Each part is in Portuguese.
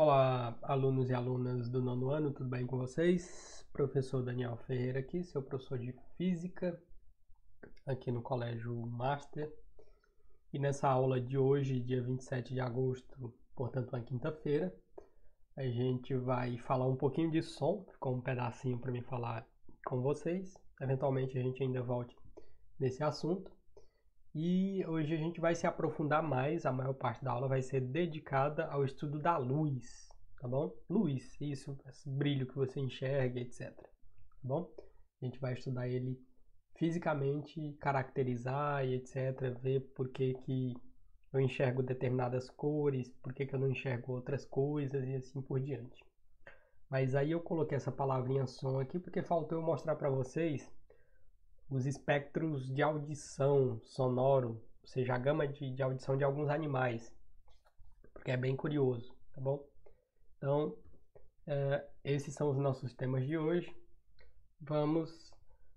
Olá, alunos e alunas do nono ano, tudo bem com vocês? Professor Daniel Ferreira aqui, seu professor de Física, aqui no Colégio Master. E nessa aula de hoje, dia 27 de agosto, portanto uma quinta-feira, a gente vai falar um pouquinho de som, ficou um pedacinho para mim falar com vocês. Eventualmente a gente ainda volte nesse assunto. E hoje a gente vai se aprofundar mais, a maior parte da aula vai ser dedicada ao estudo da luz, tá bom? Luz, isso, esse brilho que você enxerga, etc. Tá bom? A gente vai estudar ele fisicamente, caracterizar e etc. Ver por que que eu enxergo determinadas cores, por que que eu não enxergo outras coisas e assim por diante. Mas aí eu coloquei essa palavrinha som aqui porque faltou eu mostrar para vocês os espectros de audição sonoro, ou seja, a gama de audição de alguns animais, porque é bem curioso, tá bom? Então, esses são os nossos temas de hoje. Vamos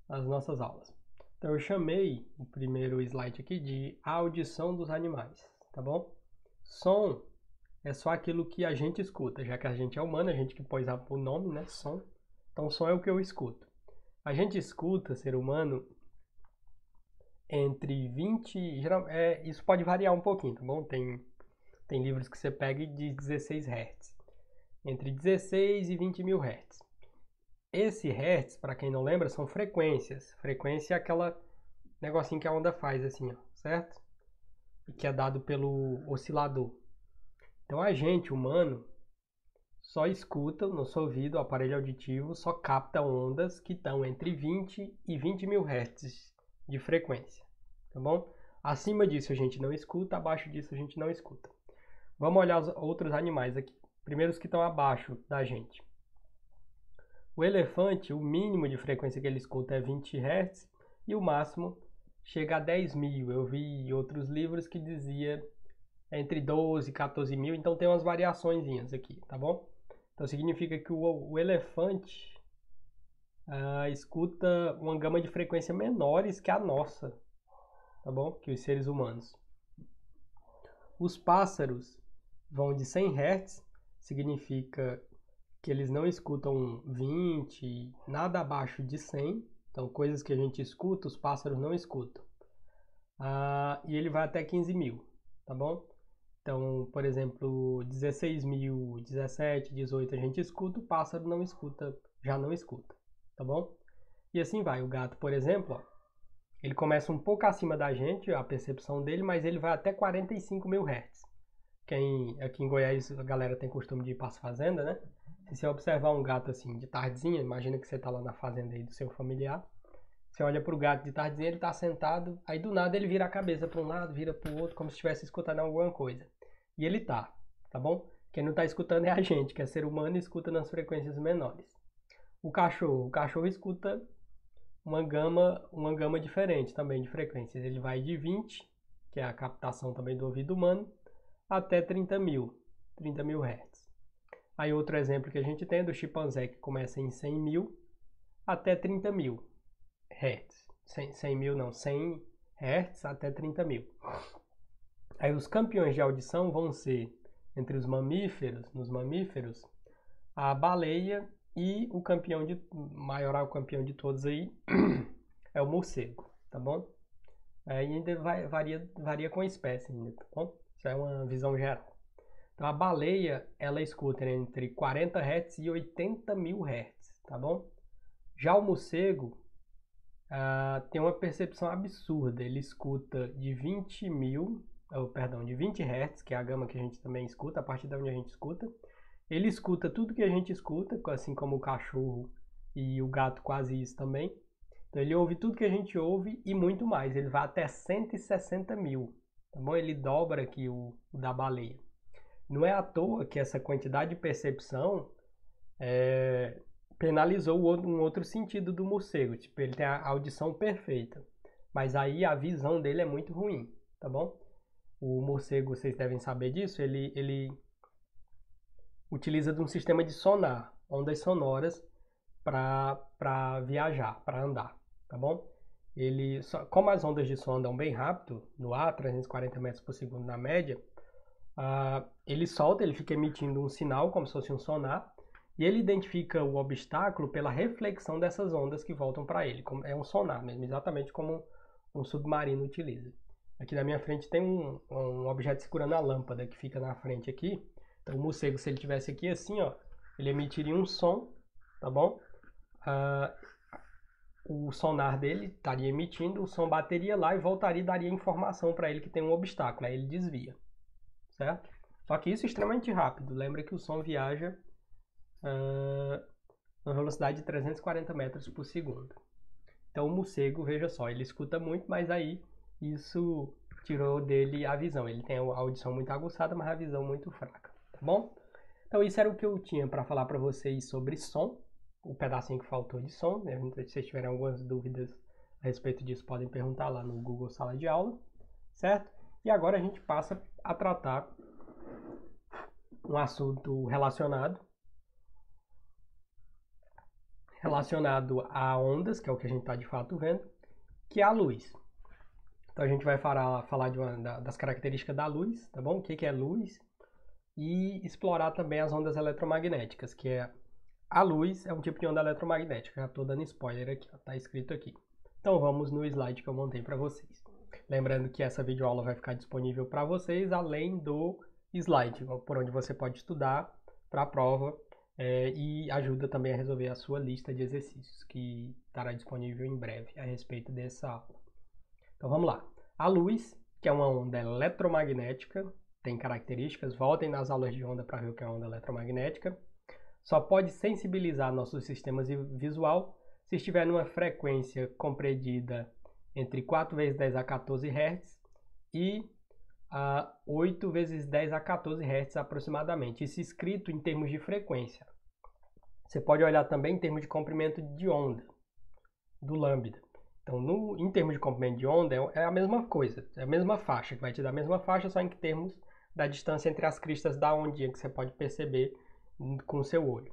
às nossas aulas. Então, eu chamei o primeiro slide aqui de audição dos animais, tá bom? Som é só aquilo que a gente escuta, já que a gente é humano, a gente que pôs o nome, né? Som. Então, som é o que eu escuto. A gente escuta, ser humano, entre 20... isso pode variar um pouquinho, tá bom? Tem livros que você pega de 16 Hz. Entre 16 e 20 mil Hz. Esse Hz, para quem não lembra, são frequências. Frequência é aquela negocinho que a onda faz assim, ó, certo? E que é dado pelo oscilador. Então a gente, humano, só escuta, no nosso ouvido, o aparelho auditivo, só capta ondas que estão entre 20 e 20 mil Hz de frequência, tá bom? Acima disso a gente não escuta, abaixo disso a gente não escuta. Vamos olhar os outros animais aqui. Primeiro os que estão abaixo da gente. O elefante, o mínimo de frequência que ele escuta é 20 Hz e o máximo chega a 10 mil. Eu vi outros livros que dizia entre 12 e 14 mil, então tem umas variaçõezinhas aqui, tá bom? Então significa que o elefante escuta uma gama de frequência menores que a nossa, tá bom? Que os seres humanos. Os pássaros vão de 100 Hz, significa que eles não escutam 20, nada abaixo de 100. Então, coisas que a gente escuta, os pássaros não escutam. E ele vai até 15 mil, tá bom? Então, por exemplo, 16 mil, 17, 18 a gente escuta, o pássaro não escuta, já não escuta, tá bom? E assim vai. O gato, por exemplo, ó, ele começa um pouco acima da gente, a percepção dele, mas ele vai até 45 mil Hz. Aqui em Goiás a galera tem costume de ir para as fazendas, né? Se você observar um gato assim de tardezinha, imagina que você está lá na fazenda aí do seu familiar, você olha para o gato de tardezinha, ele está sentado, aí do nada ele vira a cabeça para um lado, vira para o outro, como se estivesse escutando alguma coisa. E ele tá bom? Quem não está escutando é a gente, que é ser humano e escuta nas frequências menores. O cachorro escuta uma gama diferente também de frequências. Ele vai de 20, que é a captação também do ouvido humano, até 30 mil Hz. Aí outro exemplo que a gente tem é do chimpanzé, que começa em 100 mil até 30 mil Hz. 100 mil não, 100 Hz até 30 mil. Aí os campeões de audição vão ser, entre os mamíferos, a baleia e o maioral campeão de todos aí é o morcego, tá bom? Aí ainda varia com a espécie ainda, tá bom? Isso é uma visão geral. Então a baleia, ela escuta entre 40 Hz e 80 mil Hz, tá bom? Já o morcego tem uma percepção absurda, ele escuta de 20 Hz, que é a gama que a gente também escuta, a partir da onde a gente escuta. Ele escuta tudo que a gente escuta, assim como o cachorro e o gato quase isso também. Então ele ouve tudo que a gente ouve e muito mais. Ele vai até 160 mil, tá bom? Ele dobra aqui o da baleia. Não é à toa que essa quantidade de percepção penalizou um outro sentido do morcego. Tipo, ele tem a audição perfeita, mas aí a visão dele é muito ruim, tá bom? O morcego, vocês devem saber disso, ele utiliza de um sistema de sonar, ondas sonoras, para viajar, para andar, tá bom? Como as ondas de som andam bem rápido, no ar, 340 metros por segundo na média, ele fica emitindo um sinal, como se fosse um sonar, e ele identifica o obstáculo pela reflexão dessas ondas que voltam para ele. É um sonar mesmo, exatamente como um submarino utiliza. Aqui na minha frente tem um objeto segurando a lâmpada que fica na frente aqui. Então o morcego, se ele tivesse aqui assim, ó, ele emitiria um som, tá bom? O sonar dele estaria emitindo, o som bateria lá e voltaria e daria informação para ele que tem um obstáculo, aí ele desvia, certo? Só que isso é extremamente rápido. Lembra que o som viaja na velocidade de 340 metros por segundo. Então o morcego, veja só, ele escuta muito, mas aí isso tirou dele a visão. Ele tem a audição muito aguçada, mas a visão muito fraca, tá bom? Então isso era o que eu tinha para falar para vocês sobre som, o pedacinho que faltou de som, né? Se vocês tiverem algumas dúvidas a respeito disso, podem perguntar lá no Google Sala de Aula, certo? E agora a gente passa a tratar um assunto relacionado a ondas, que é o que a gente está de fato vendo, que é a luz. Então a gente vai falar das características da luz, tá bom? O que é luz? E explorar também as ondas eletromagnéticas, que é a luz é um tipo de onda eletromagnética. Já estou dando spoiler aqui, está escrito aqui. Então vamos no slide que eu montei para vocês. Lembrando que essa videoaula vai ficar disponível para vocês, além do slide, por onde você pode estudar para a prova e ajuda também a resolver a sua lista de exercícios, que estará disponível em breve a respeito dessa aula. Então vamos lá. A luz, que é uma onda eletromagnética, tem características, voltem nas aulas de onda para ver o que é onda eletromagnética. Só pode sensibilizar nosso sistema visual se estiver numa frequência compreendida entre 4 vezes 10 a 14 Hz e 8 vezes 10 a 14 Hz aproximadamente. Isso escrito em termos de frequência. Você pode olhar também em termos de comprimento de onda, do lambda. Então, em termos de comprimento de onda, é a mesma coisa, é a mesma faixa, que vai te dar a mesma faixa, só em termos da distância entre as cristas da ondinha, que você pode perceber com o seu olho.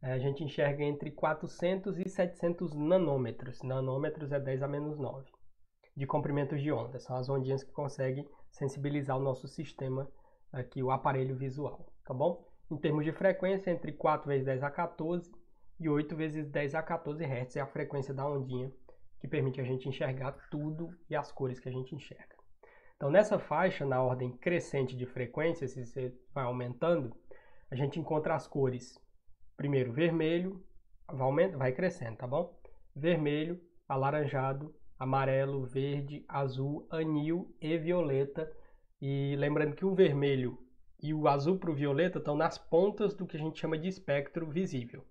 A gente enxerga entre 400 e 700 nanômetros. Nanômetros é 10 a menos 9 de comprimentos de onda. São as ondinhas que conseguem sensibilizar o nosso sistema, aqui, o aparelho visual, tá bom? Em termos de frequência, entre 4 vezes 10 a 14 e 8 vezes 10 a 14 Hz é a frequência da ondinha que permite a gente enxergar tudo e as cores que a gente enxerga. Então, nessa faixa, na ordem crescente de frequência, se você vai aumentando, a gente encontra as cores. Primeiro, vermelho, vai crescendo, tá bom? Vermelho, alaranjado, amarelo, verde, azul, anil e violeta. E lembrando que o vermelho e o azul para o violeta estão nas pontas do que a gente chama de espectro visível.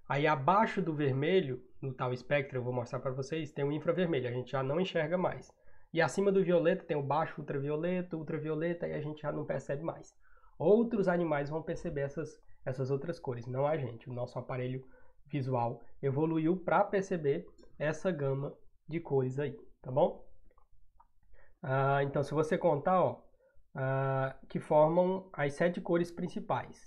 Aí abaixo do vermelho, no tal espectro, eu vou mostrar para vocês, tem o infravermelho, a gente já não enxerga mais. E acima do violeta tem o baixo ultravioleta, e a gente já não percebe mais. Outros animais vão perceber essas outras cores, não a gente. O nosso aparelho visual evoluiu para perceber essa gama de cores aí, tá bom? Então, se você contar, que formam as 7 cores principais.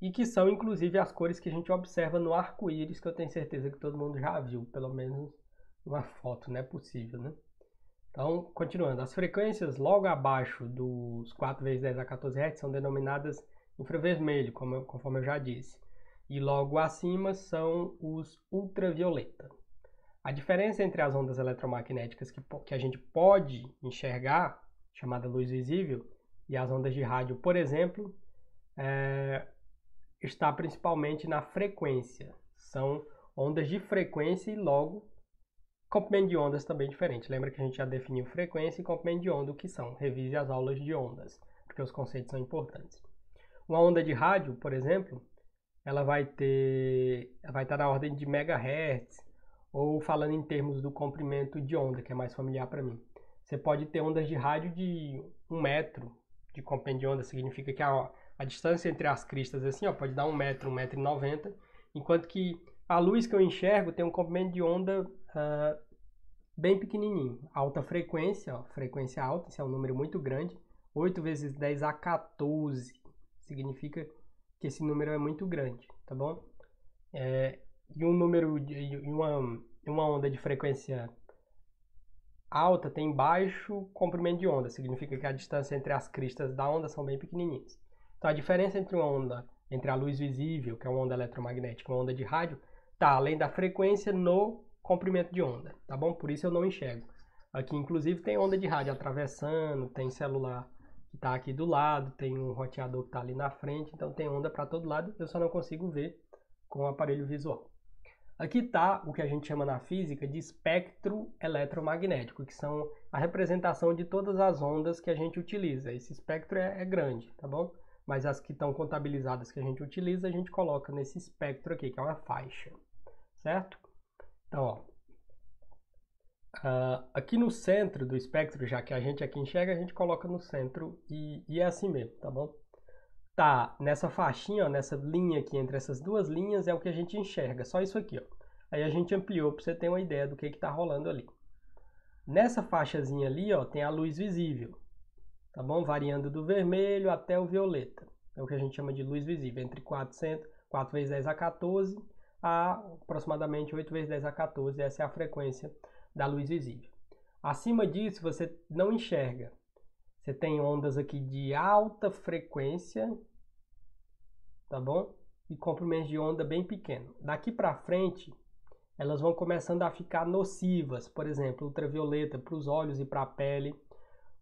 E que são, inclusive, as cores que a gente observa no arco-íris, que eu tenho certeza que todo mundo já viu, pelo menos uma foto, não é possível, né? Então, continuando, as frequências logo abaixo dos 4 vezes 10 a 14 Hz são denominadas infravermelho, conforme eu já disse. E logo acima são os ultravioleta. A diferença entre as ondas eletromagnéticas que a gente pode enxergar, chamada luz visível, e as ondas de rádio, por exemplo, está principalmente na frequência. São ondas de frequência e logo comprimento de ondas também diferente. Lembra que a gente já definiu frequência e comprimento de onda, o que são? Revise as aulas de ondas, porque os conceitos são importantes. Uma onda de rádio, por exemplo, ela vai estar na ordem de megahertz, ou falando em termos do comprimento de onda, que é mais familiar para mim. Você pode ter ondas de rádio de 1 metro de comprimento de onda, significa que a distância entre as cristas assim, pode dar 1 metro, 1,90 m, enquanto que a luz que eu enxergo tem um comprimento de onda bem pequenininho. Alta frequência, frequência alta, esse é um número muito grande, 8 vezes 10 a 14, significa que esse número é muito grande, tá bom? E uma onda de frequência alta tem baixo comprimento de onda, significa que a distância entre as cristas da onda são bem pequenininhas. Então a diferença entre uma onda, entre a luz visível, que é uma onda eletromagnética, e uma onda de rádio, está além da frequência no comprimento de onda, tá bom? Por isso eu não enxergo. Aqui inclusive tem onda de rádio atravessando, tem celular que está aqui do lado, tem um roteador que está ali na frente, então tem onda para todo lado, eu só não consigo ver com o aparelho visual. Aqui está o que a gente chama na física de espectro eletromagnético, que são a representação de todas as ondas que a gente utiliza. Esse espectro é grande, tá bom? Mas as que estão contabilizadas que a gente utiliza, a gente coloca nesse espectro aqui, que é uma faixa, certo? Então, ó, aqui no centro do espectro, já que a gente aqui enxerga, a gente coloca no centro e é assim mesmo, tá bom? Tá, nessa faixinha, ó, nessa linha aqui, entre essas duas linhas, é o que a gente enxerga, só isso aqui, ó. Aí a gente ampliou para você ter uma ideia do que está rolando ali. Nessa faixazinha ali, ó, tem a luz visível, tá bom? Variando do vermelho até o violeta. É o que a gente chama de luz visível, entre 4 vezes 10 a 14 a aproximadamente 8 vezes 10 a 14, essa é a frequência da luz visível. Acima disso, você não enxerga. Você tem ondas aqui de alta frequência, tá bom? E comprimento de onda bem pequeno. Daqui para frente, elas vão começando a ficar nocivas, por exemplo, ultravioleta para os olhos e para a pele.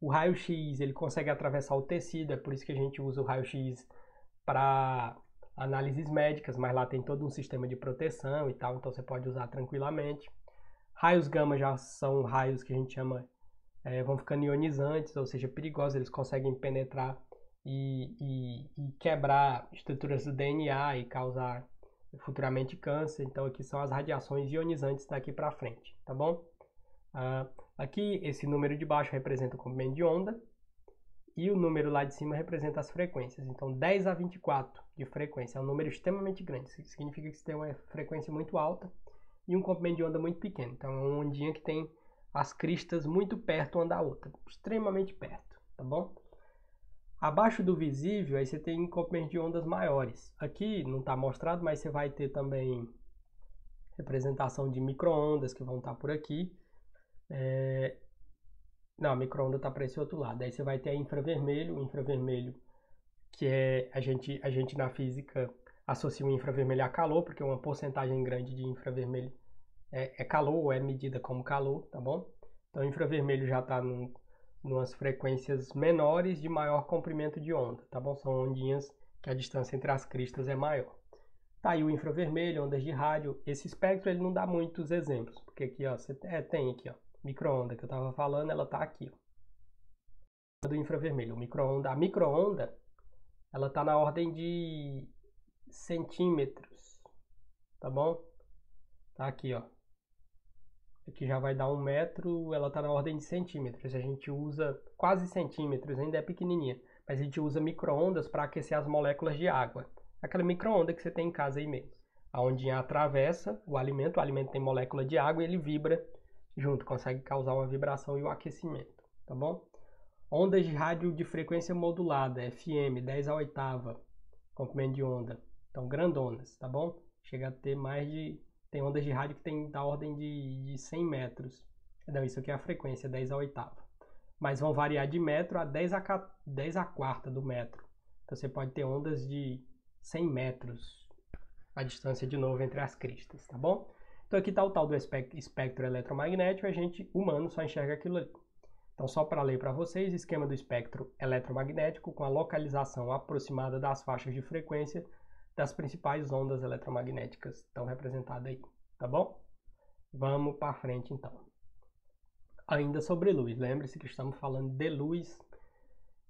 O raio-x, ele consegue atravessar o tecido, é por isso que a gente usa o raio-x para análises médicas, mas lá tem todo um sistema de proteção e tal, então você pode usar tranquilamente. Raios gama já são raios que a gente chama, vão ficando ionizantes, ou seja, perigosos, eles conseguem penetrar e quebrar estruturas do DNA e causar futuramente câncer. Então aqui são as radiações ionizantes daqui para frente, tá bom? Aqui esse número de baixo representa o comprimento de onda e o número lá de cima representa as frequências. Então 10 a 24 de frequência é um número extremamente grande, isso significa que você tem uma frequência muito alta e um comprimento de onda muito pequeno. Então é uma ondinha que tem as cristas muito perto uma da outra, extremamente perto, tá bom? Abaixo do visível, aí você tem comprimento de ondas maiores. Aqui não está mostrado, mas você vai ter também representação de micro-ondas que vão estar por aqui. Não, a micro-onda está para esse outro lado. Aí você vai ter infravermelho, o infravermelho que é a gente na física associa o infravermelho a calor, porque uma porcentagem grande de infravermelho é calor, ou é medida como calor, tá bom? Então o infravermelho já está numas frequências menores de maior comprimento de onda, tá bom? São ondinhas que a distância entre as cristas é maior. Tá aí o infravermelho, ondas de rádio. Esse espectro ele não dá muitos exemplos, porque aqui, ó, você tem aqui, ó, micro-onda que eu estava falando, ela tá aqui, ó. Do infravermelho, a micro-onda, ela tá na ordem de centímetros, tá bom? Tá aqui, ó. Aqui já vai dar 1 metro, ela tá na ordem de centímetros. A gente usa quase centímetros, ainda é pequenininha, mas a gente usa micro-ondas para aquecer as moléculas de água. Aquela micro-onda que você tem em casa aí mesmo. A ondinha atravessa o alimento tem molécula de água e ele vibra junto, consegue causar uma vibração e o aquecimento, tá bom? Ondas de rádio de frequência modulada, FM, 10 a oitava, comprimento de onda. Então, grandonas, tá bom? Chega a ter mais de... Tem ondas de rádio que tem da ordem de 100 metros. Não, isso aqui é a frequência, 10 a oitava. Mas vão variar de metro a 10 a quarta do metro. Então, você pode ter ondas de 100 metros, a distância de novo entre as cristas, tá bom? Então, aqui está o tal do espectro eletromagnético, a gente, humano, só enxerga aquilo ali. Então, só para ler para vocês, esquema do espectro eletromagnético com a localização aproximada das faixas de frequência das principais ondas eletromagnéticas estão representadas aí, tá bom? Vamos para frente, então. Ainda sobre luz, lembre-se que estamos falando de luz.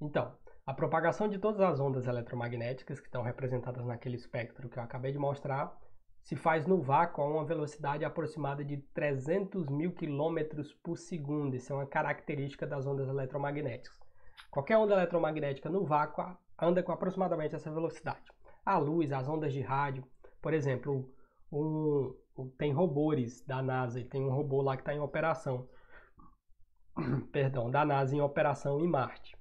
Então, a propagação de todas as ondas eletromagnéticas que estão representadas naquele espectro que eu acabei de mostrar se faz no vácuo a uma velocidade aproximada de 300 mil km por segundo. Isso é uma característica das ondas eletromagnéticas. Qualquer onda eletromagnética no vácuo anda com aproximadamente essa velocidade. A luz, as ondas de rádio, por exemplo, tem robôs da NASA, tem um robô lá que está em operação, perdão, da NASA em operação em Marte.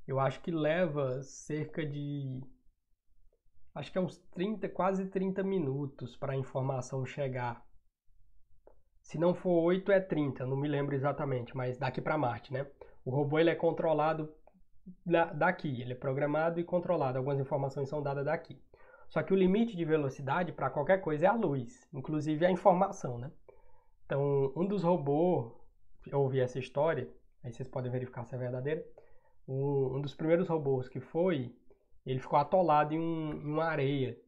Eu acho que leva cerca de... acho que é uns 30, quase 30 minutos para a informação chegar. Se não for 8, é 30, não me lembro exatamente, mas daqui para Marte, né? O robô ele é controlado daqui, ele é programado e controlado, algumas informações são dadas daqui. Só que o limite de velocidade para qualquer coisa é a luz, inclusive a informação, né? Então, um dos robôs, eu ouvi essa história, aí vocês podem verificar se é verdadeira, um dos primeiros robôs que foi, ele ficou atolado em uma areia,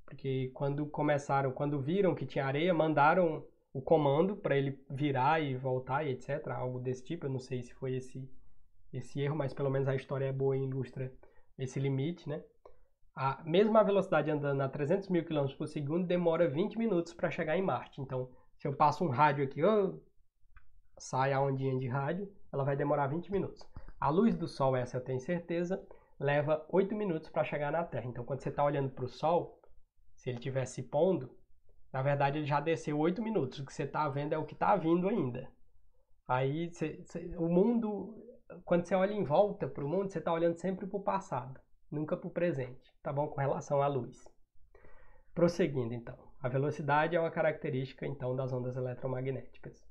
porque quando viram que tinha areia, mandaram o comando para ele virar e voltar e etc, algo desse tipo, eu não sei se foi esse erro, mas pelo menos a história é boa e ilustra esse limite, né? Mesmo a velocidade andando a 300 mil km por segundo demora 20 minutos para chegar em Marte. Então, se eu passo um rádio aqui, sai a ondinha de rádio, ela vai demorar 20 minutos. A luz do Sol, essa eu tenho certeza, leva 8 minutos para chegar na Terra. Então, quando você está olhando para o Sol, se ele estiver se pondo, na verdade ele já desceu 8 minutos. O que você está vendo é o que está vindo ainda. Aí, o mundo, quando você olha em volta para o mundo, você está olhando sempre para o passado, nunca para o presente, tá bom? Com relação à luz. Prosseguindo, então. A velocidade é uma característica, então, das ondas eletromagnéticas.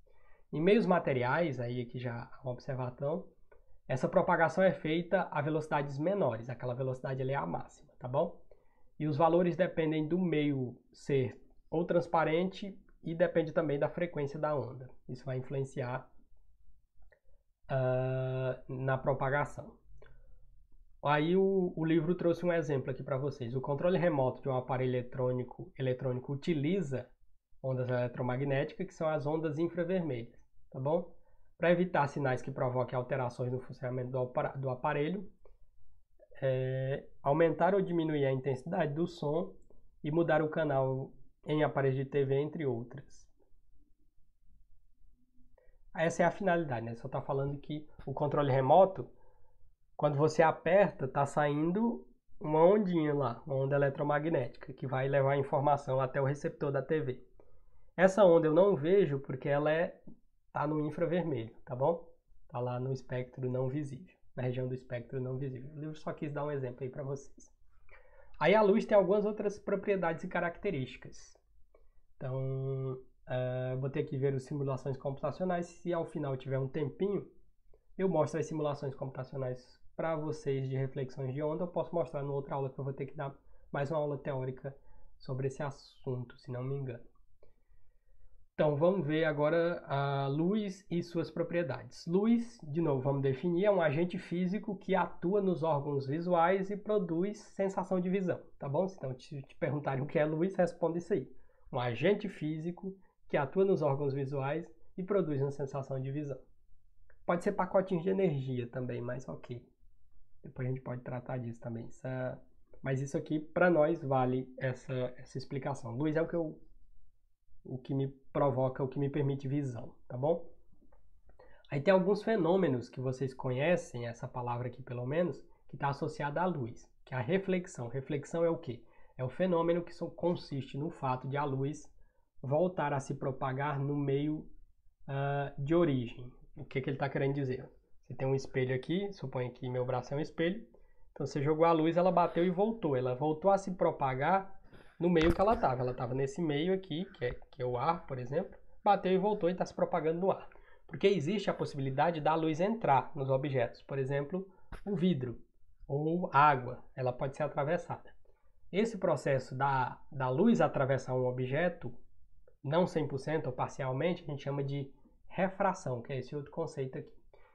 Em meios materiais, aí aqui já uma observação, essa propagação é feita a velocidades menores, aquela velocidade ali é a máxima, tá bom? E os valores dependem do meio ser ou transparente e depende também da frequência da onda. Isso vai influenciar na propagação. Aí o livro trouxe um exemplo aqui para vocês. O controle remoto de um aparelho eletrônico utiliza ondas eletromagnéticas, que são as ondas infravermelhas, tá bom? Para evitar sinais que provoquem alterações no funcionamento do aparelho, aumentar ou diminuir a intensidade do som e mudar o canal em aparelhos de TV, entre outras. Essa é a finalidade, né? Só está falando que o controle remoto, quando você aperta, está saindo uma ondinha lá, uma onda eletromagnética, que vai levar a informação até o receptor da TV. Essa onda eu não vejo porque ela está no infravermelho, tá bom? Está lá no espectro não visível, na região do espectro não visível. O livro só quis dar um exemplo aí para vocês. Aí a luz tem algumas outras propriedades e características. Então, vou ter que ver as simulações computacionais. Se ao final tiver um tempinho, eu mostro as simulações computacionais para vocês de reflexões de onda. Eu posso mostrar em outra aula que eu vou ter que dar mais uma aula teórica sobre esse assunto, se não me engano. Então, vamos ver agora a luz e suas propriedades. Luz, de novo, vamos definir, é um agente físico que atua nos órgãos visuais e produz sensação de visão, tá bom? Então, se te perguntarem o que é luz, responda isso aí. Um agente físico que atua nos órgãos visuais e produz uma sensação de visão. Pode ser pacotinhos de energia também, mas ok. Depois a gente pode tratar disso também. Mas isso aqui, para nós, vale essa explicação. Luz é o que me provoca, o que me permite visão, tá bom? Aí tem alguns fenômenos que vocês conhecem, essa palavra aqui pelo menos, que está associada à luz, que é a reflexão. Reflexão é o quê? É o fenômeno que consiste no fato de a luz voltar a se propagar no meio de origem. O que ele está querendo dizer? Você tem um espelho aqui, suponha que meu braço é um espelho, então você jogou a luz, ela bateu e voltou. Ela voltou a se propagar no meio que ela estava. Ela estava nesse meio aqui, que é o ar, por exemplo, bateu e voltou e está se propagando no ar. Porque existe a possibilidade da luz entrar nos objetos. Por exemplo, o vidro ou água, ela pode ser atravessada. Esse processo da luz atravessar um objeto, não 100% ou parcialmente, a gente chama de refração, que é esse outro conceito aqui.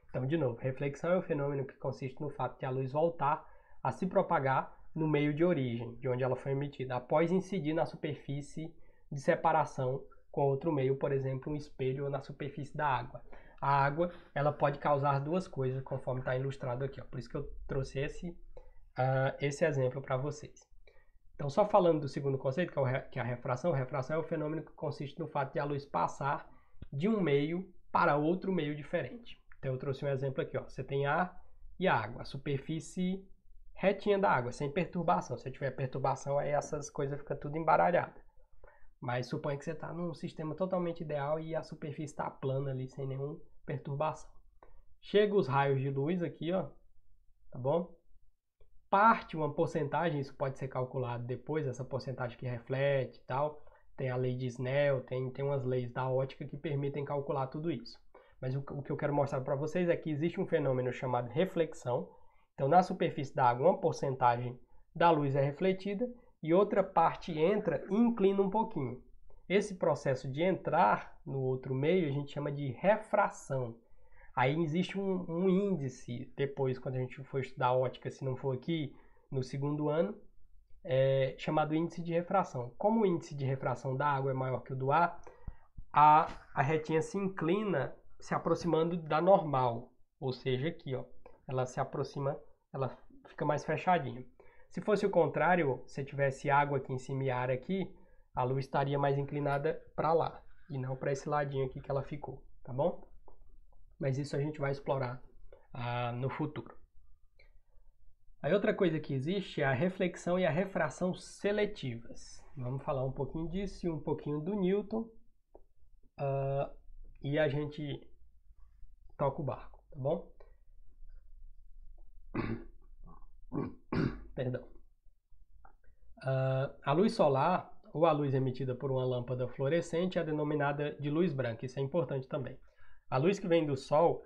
Então, de novo, reflexão é o fenômeno que consiste no fato de a luz voltar a se propagar no meio de origem, de onde ela foi emitida, após incidir na superfície de separação com outro meio, por exemplo, um espelho ou na superfície da água. A água, ela pode causar duas coisas, conforme está ilustrado aqui. Ó. Por isso que eu trouxe esse exemplo para vocês. Então, só falando do segundo conceito, que é a refração. A refração é o fenômeno que consiste no fato de a luz passar de um meio para outro meio diferente. Então, eu trouxe um exemplo aqui. Ó. Você tem ar e água. A superfície retinha da água, sem perturbação. Se tiver perturbação, aí essas coisas ficam tudo embaralhadas. Mas suponha que você está num sistema totalmente ideal e a superfície está plana ali, sem nenhuma perturbação. Chega os raios de luz aqui, ó, tá bom? Parte uma porcentagem, isso pode ser calculado depois, essa porcentagem que reflete e tal, tem a lei de Snell, tem umas leis da ótica que permitem calcular tudo isso. Mas o que eu quero mostrar para vocês é que existe um fenômeno chamado reflexão. Então, na superfície da água, uma porcentagem da luz é refletida e outra parte entra e inclina um pouquinho. Esse processo de entrar no outro meio a gente chama de refração. Aí existe um índice, depois quando a gente for estudar ótica, se não for aqui, no segundo ano, chamado índice de refração. Como o índice de refração da água é maior que o do ar, a retinha se inclina se aproximando da normal, ou seja, aqui, ó, ela se aproxima, ela fica mais fechadinha. Se fosse o contrário, se tivesse água aqui em cima e ar aqui, a luz estaria mais inclinada para lá, e não para esse ladinho aqui que ela ficou, tá bom? Mas isso a gente vai explorar no futuro. Aí outra coisa que existe é a reflexão e a refração seletivas. Vamos falar um pouquinho disso e um pouquinho do Newton, e a gente toca o barco, tá bom? Perdão. A luz solar, ou a luz emitida por uma lâmpada fluorescente, é denominada de luz branca. Isso é importante também. A luz que vem do Sol,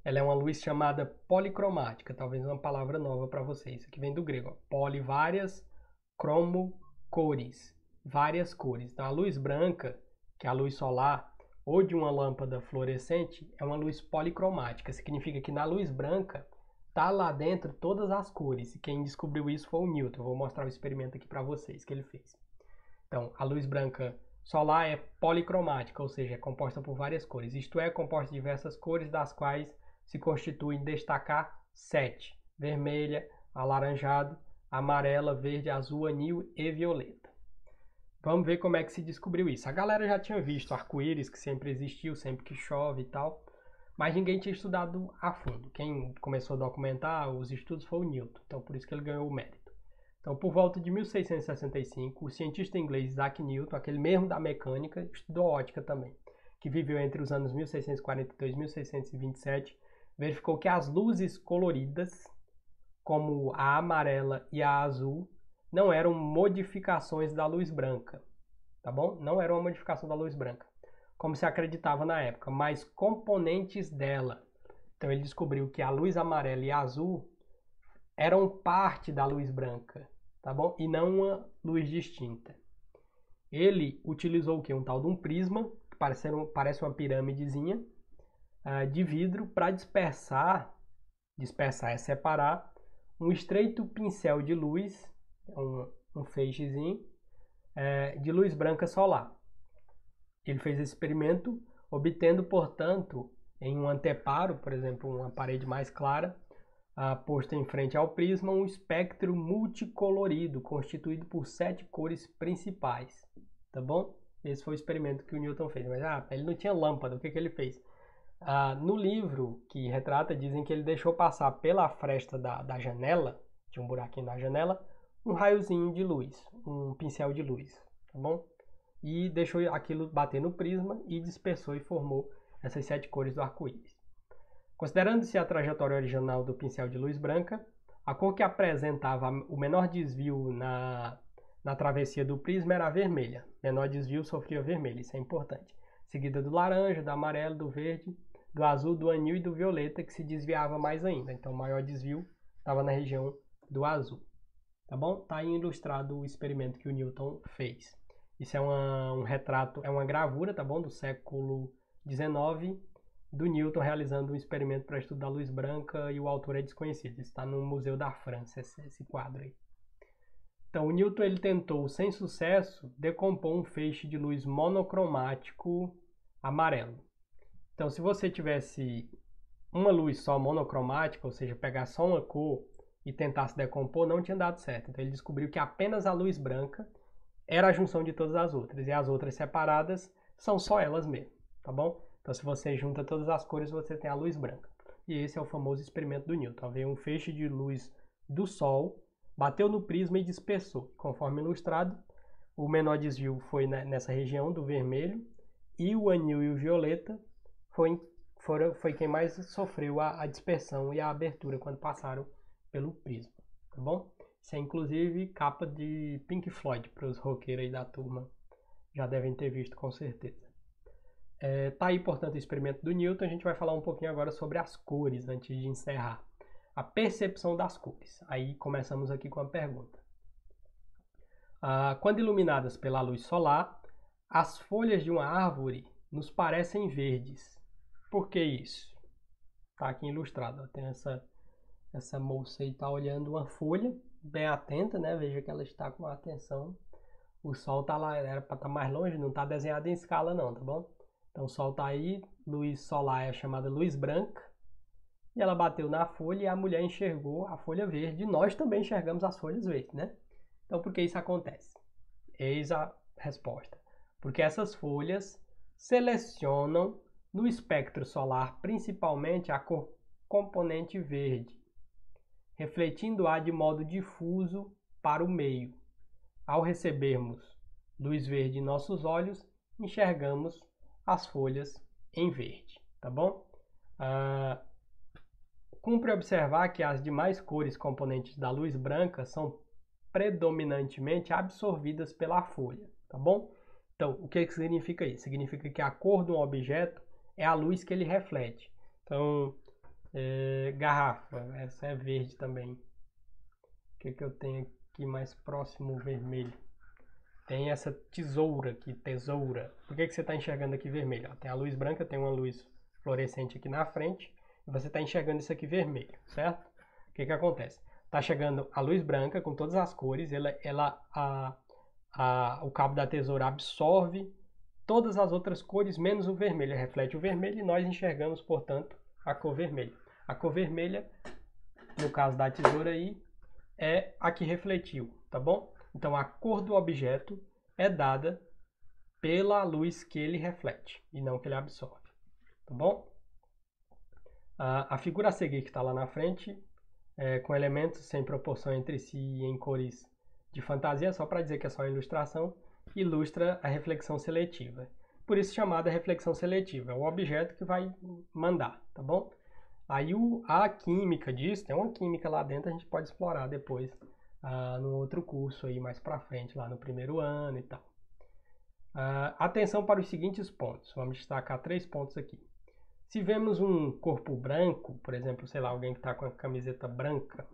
ela é uma luz chamada policromática, talvez uma palavra nova para vocês. Isso aqui vem do grego, ó. Poli, várias, cromo, cores, várias cores. Então, a luz branca, que é a luz solar, ou de uma lâmpada fluorescente, é uma luz policromática. Significa que na luz branca tá lá dentro todas as cores. E quem descobriu isso foi o Newton. Eu vou mostrar o experimento aqui para vocês que ele fez. Então, a luz branca solar é policromática, ou seja, é composta por várias cores. Isto é, composta de diversas cores, das quais se constituem destacar 7. Vermelha, alaranjado, amarela, verde, azul, anil e violeta. Vamos ver como é que se descobriu isso. A galera já tinha visto arco-íris, que sempre existiu, sempre que chove e tal, mas ninguém tinha estudado a fundo. Quem começou a documentar os estudos foi o Newton, então por isso que ele ganhou o mérito. Então, por volta de 1665, o cientista inglês Isaac Newton, aquele mesmo da mecânica, estudou ótica também, que viveu entre os anos 1642 e 1627, verificou que as luzes coloridas, como a amarela e a azul, não eram modificações da luz branca, tá bom? Não era uma modificação da luz branca, como se acreditava na época, mas componentes dela. Então ele descobriu que a luz amarela e azul eram parte da luz branca, tá bom? E não uma luz distinta. Ele utilizou o quê? Um tal de um prisma, que parece uma pirâmidezinha de vidro, para dispersar é separar um estreito pincel de luz, um feixezinho, de luz branca solar. Ele fez esse experimento, obtendo, portanto, em um anteparo, por exemplo, uma parede mais clara, posta em frente ao prisma, um espectro multicolorido, constituído por 7 cores principais, tá bom? Esse foi o experimento que o Newton fez, mas ele não tinha lâmpada, o que ele fez? No livro que retrata, dizem que ele deixou passar pela fresta da janela, tinha um buraquinho na janela, um raiozinho de luz, um pincel de luz, tá bom? E deixou aquilo bater no prisma e dispersou e formou essas 7 cores do arco-íris. Considerando-se a trajetória original do pincel de luz branca, a cor que apresentava o menor desvio na travessia do prisma era a vermelha. Menor desvio sofria vermelho, isso é importante. Seguida do laranja, do amarelo, do verde, do azul, do anil e do violeta, que se desviava mais ainda. Então, o maior desvio estava na região do azul. Tá bom? Tá aí ilustrado o experimento que o Newton fez. Isso é um retrato, é uma gravura, tá bom? Do século XIX, do Newton realizando um experimento para estudo da luz branca, e o autor é desconhecido. Está no Museu da França, esse quadro aí. Então, o Newton ele tentou, sem sucesso, decompor um feixe de luz monocromático amarelo. Então, se você tivesse uma luz só monocromática, ou seja, pegar só uma cor e tentasse decompor, não tinha dado certo. Então, ele descobriu que apenas a luz branca era a junção de todas as outras, e as outras separadas são só elas mesmo, tá bom? Então, se você junta todas as cores, você tem a luz branca. E esse é o famoso experimento do Newton. Veio um feixe de luz do Sol, bateu no prisma e dispersou. Conforme ilustrado, o menor desvio foi nessa região do vermelho, e o anil e o violeta foi quem mais sofreu a dispersão e a abertura quando passaram pelo prisma, tá bom? Isso é inclusive capa de Pink Floyd para os roqueiros aí da turma. Já devem ter visto com certeza. Tá aí, portanto, o experimento do Newton. A gente vai falar um pouquinho agora sobre as cores antes de encerrar. A percepção das cores. Aí começamos aqui com a pergunta. Quando iluminadas pela luz solar, as folhas de uma árvore nos parecem verdes. Por que isso? Tá aqui ilustrado. Ó. Tem essa moça aí tá olhando uma folha, bem atenta, né? Veja que ela está com atenção. O sol tá lá, era para estar mais longe, não tá desenhado em escala não, tá bom? Então o sol tá aí, luz solar é chamada luz branca, e ela bateu na folha e a mulher enxergou a folha verde. E nós também enxergamos as folhas verdes, né? Então por que isso acontece? Eis a resposta. Porque essas folhas selecionam no espectro solar principalmente a cor componente verde, refletindo-a de modo difuso para o meio. Ao recebermos luz verde em nossos olhos, enxergamos as folhas em verde, tá bom? Cumpre observar que as demais cores componentes da luz branca são predominantemente absorvidas pela folha, tá bom? Então, o que significa isso? Significa que a cor de um objeto é a luz que ele reflete. Então, garrafa, essa é verde também. O que eu tenho aqui mais próximo, vermelho? Tem essa tesoura aqui, tesoura. Por que você está enxergando aqui vermelho? Tem a luz branca, tem uma luz fluorescente aqui na frente, e você está enxergando isso aqui vermelho, certo? O que acontece? Está chegando a luz branca com todas as cores, o cabo da tesoura absorve todas as outras cores, menos o vermelho, reflete o vermelho, e nós enxergamos, portanto, a cor vermelha. A cor vermelha, no caso da tesoura aí, é a que refletiu, tá bom? Então, a cor do objeto é dada pela luz que ele reflete e não que ele absorve, tá bom? A figura a seguir que está lá na frente, com elementos sem proporção entre si e em cores de fantasia, só para dizer que é só uma ilustração, ilustra a reflexão seletiva. Por isso chamada reflexão seletiva, é o objeto que vai mandar, tá bom? Aí a química disso, tem uma química lá dentro, a gente pode explorar depois no outro curso aí mais para frente, lá no primeiro ano e tal. Atenção para os seguintes pontos, vamos destacar 3 pontos aqui. Se vemos um corpo branco, por exemplo, sei lá, alguém que está com a camiseta branca,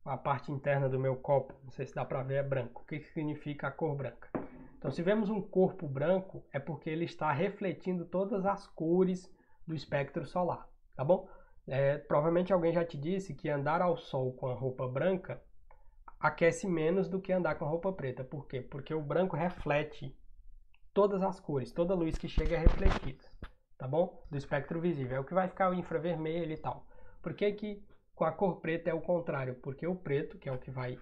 a parte interna do meu copo, não sei se dá para ver, é branco. O que significa a cor branca? Então, se vemos um corpo branco, é porque ele está refletindo todas as cores do espectro solar, tá bom? Provavelmente alguém já te disse que andar ao sol com a roupa branca aquece menos do que andar com a roupa preta. Por quê? Porque o branco reflete todas as cores, toda luz que chega é refletida, tá bom? Do espectro visível. É o que vai ficar o infravermelho e tal. Por que com a cor preta é o contrário? Porque o preto, que é o que vai,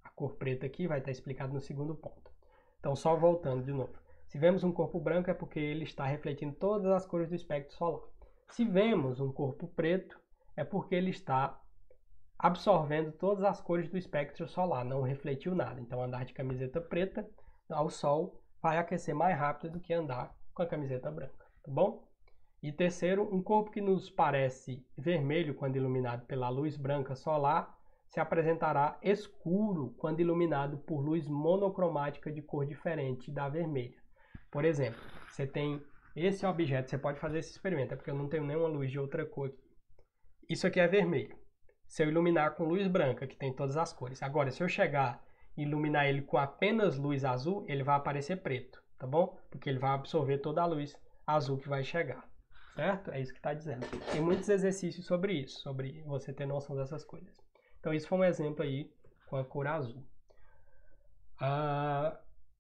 a cor preta aqui, vai estar explicado no segundo ponto. Então, só voltando de novo. Se vemos um corpo branco é porque ele está refletindo todas as cores do espectro solar. Se vemos um corpo preto, é porque ele está absorvendo todas as cores do espectro solar, não refletiu nada. Então, andar de camiseta preta ao sol vai aquecer mais rápido do que andar com a camiseta branca, tá bom? E terceiro, um corpo que nos parece vermelho quando iluminado pela luz branca solar se apresentará escuro quando iluminado por luz monocromática de cor diferente da vermelha. Por exemplo, você tem esse objeto, você pode fazer esse experimento, é porque eu não tenho nenhuma luz de outra cor aqui. Isso aqui é vermelho. Se eu iluminar com luz branca, que tem todas as cores. Agora, se eu chegar e iluminar ele com apenas luz azul, ele vai aparecer preto, tá bom? Porque ele vai absorver toda a luz azul que vai chegar, certo? É isso que está dizendo. Tem muitos exercícios sobre isso, sobre você ter noção dessas coisas. Então, isso foi um exemplo aí com a cor azul.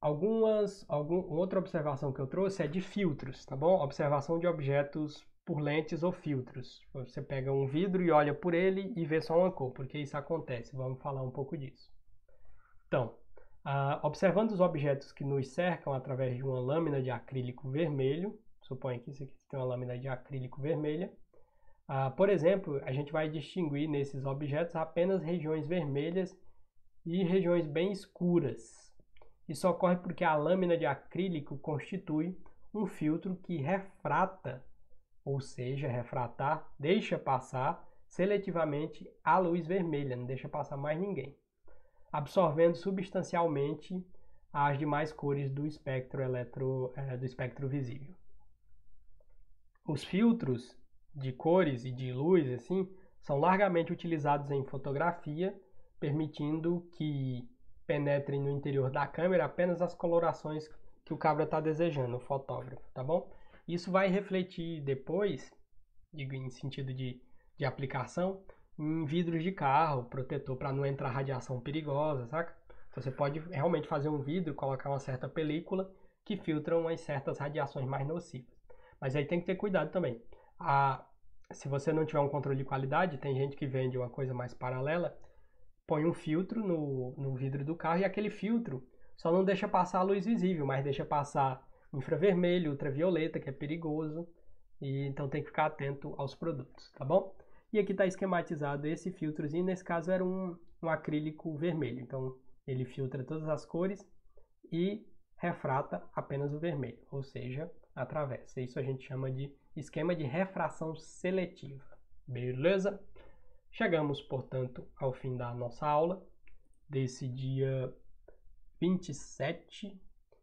Outra observação que eu trouxe é de filtros, tá bom? Observação de objetos por lentes ou filtros. Você pega um vidro e olha por ele e vê só uma cor, porque isso acontece. Vamos falar um pouco disso. Então, observando os objetos que nos cercam através de uma lâmina de acrílico vermelho, suponha que isso aqui tem uma lâmina de acrílico vermelha, por exemplo, a gente vai distinguir nesses objetos apenas regiões vermelhas e regiões bem escuras. Isso ocorre porque a lâmina de acrílico constitui um filtro que refrata, ou seja, refratar, deixa passar seletivamente a luz vermelha, não deixa passar mais ninguém. absorvendo substancialmente as demais cores do espectro do espectro visível. Os filtros de cores e de luz assim são largamente utilizados em fotografia, permitindo que penetrem no interior da câmera apenas as colorações que o cabra está desejando, o fotógrafo, tá bom? Isso vai refletir depois, digo, em sentido de aplicação, em vidros de carro, protetor para não entrar radiação perigosa, saca? Então você pode realmente fazer um vidro, colocar uma certa película que filtra umas certas radiações mais nocivas. Mas aí tem que ter cuidado também. Se você não tiver um controle de qualidade, tem gente que vende uma coisa mais paralela, põe um filtro no vidro do carro e aquele filtro só não deixa passar a luz visível, mas deixa passar infravermelho, ultravioleta, que é perigoso. E então tem que ficar atento aos produtos, tá bom? E aqui está esquematizado esse filtrozinho, nesse caso era um acrílico vermelho. Então ele filtra todas as cores e refrata apenas o vermelho, ou seja, atravessa. Isso a gente chama de esquema de refração seletiva. Beleza? Chegamos, portanto, ao fim da nossa aula desse dia 27.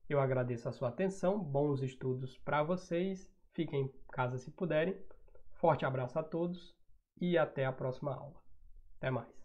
Eu agradeço a sua atenção, bons estudos para vocês, fiquem em casa se puderem. Forte abraço a todos e até a próxima aula. Até mais.